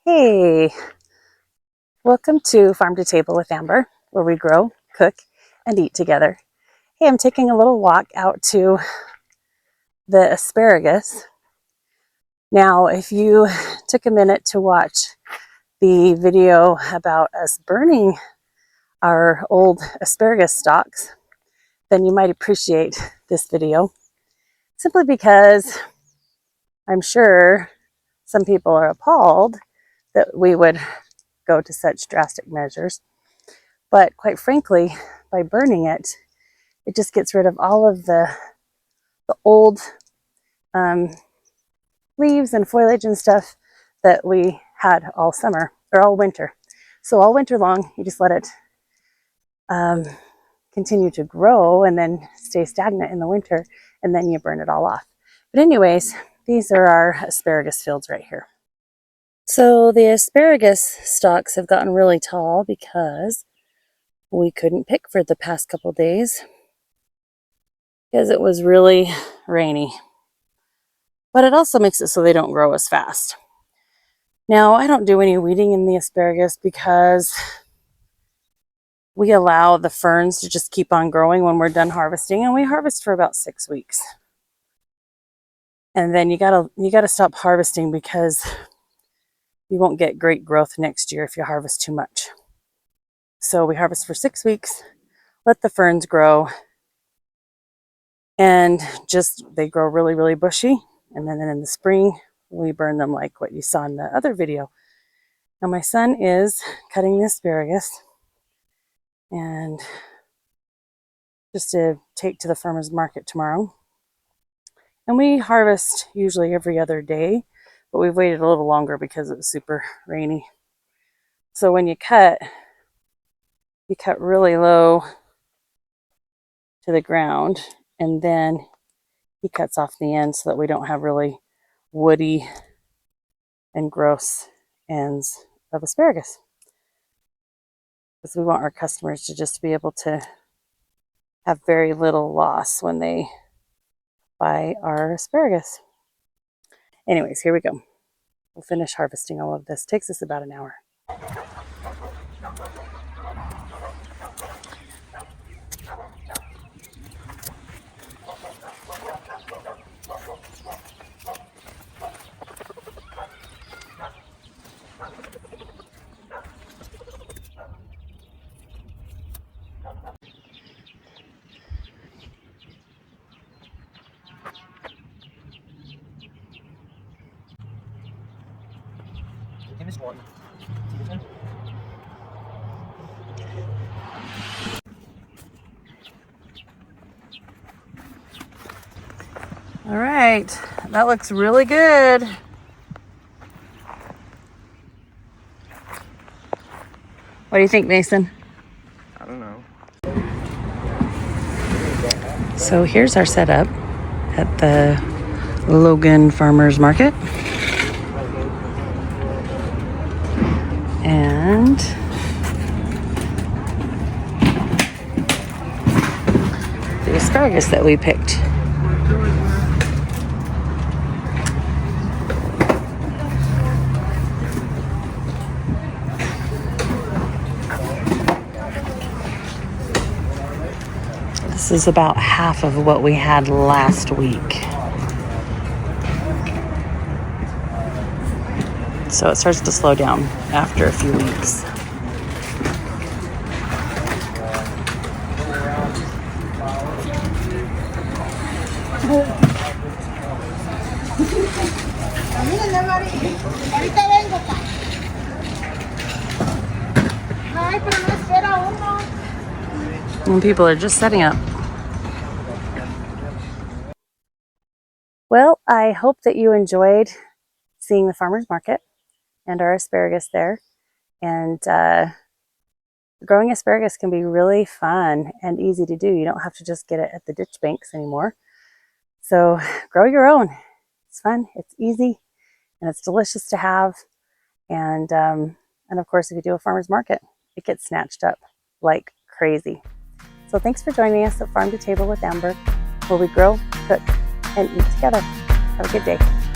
Hey, welcome to Farm to Table with Amber, where we grow, cook, and eat together. Hey, I'm taking a little walk out to the asparagus. Now, if you took a minute to watch the video about us burning our old asparagus stalks, then you might appreciate this video, simply because I'm sure some people are appalled that we would go to such drastic measures. But quite frankly, by burning it, it just gets rid of all of the old leaves and foliage and stuff that we had all summer or all winter. So all winter long, you just let it continue to grow and then stay stagnant in the winter, and then you burn it all off. But anyways, these are our asparagus fields right here. So the asparagus stalks have gotten really tall because we couldn't pick for the past couple days because it was really rainy. But it also makes it so they don't grow as fast. Now, I don't do any weeding in the asparagus because we allow the ferns to just keep on growing when we're done harvesting, and we harvest for about 6 weeks. And then you gotta stop harvesting because you won't get great growth next year if you harvest too much. So we harvest for 6 weeks, let the ferns grow, and just they grow really, really bushy. And then in the spring, we burn them like what you saw in the other video. Now my son is cutting the asparagus and just to take to the farmer's market tomorrow. And we harvest usually every other day, but we've waited a little longer because it was super rainy. So when you cut really low to the ground, and then he cuts off the end so that we don't have really woody and gross ends of asparagus. Because we want our customers to just be able to have very little loss when they buy our asparagus. Anyways, here we go. We'll finish harvesting all of this. Takes us about an hour. All right, that looks really good. What do you think, Mason? I don't know. So here's our setup at the Logan Farmers Market. And the asparagus that we picked. This is about half of what we had last week. So it starts to slow down after a few weeks. And people are just setting up. Well, I hope that you enjoyed seeing the farmer's market and our asparagus there. And growing asparagus can be really fun and easy to do. You don't have to just get it at the ditch banks anymore. So grow your own. It's fun, it's easy, and it's delicious to have. And of course, if you do a farmer's market, it gets snatched up like crazy. So thanks for joining us at Farm to Table with Amber, where we grow, cook, and eat together. Have a good day.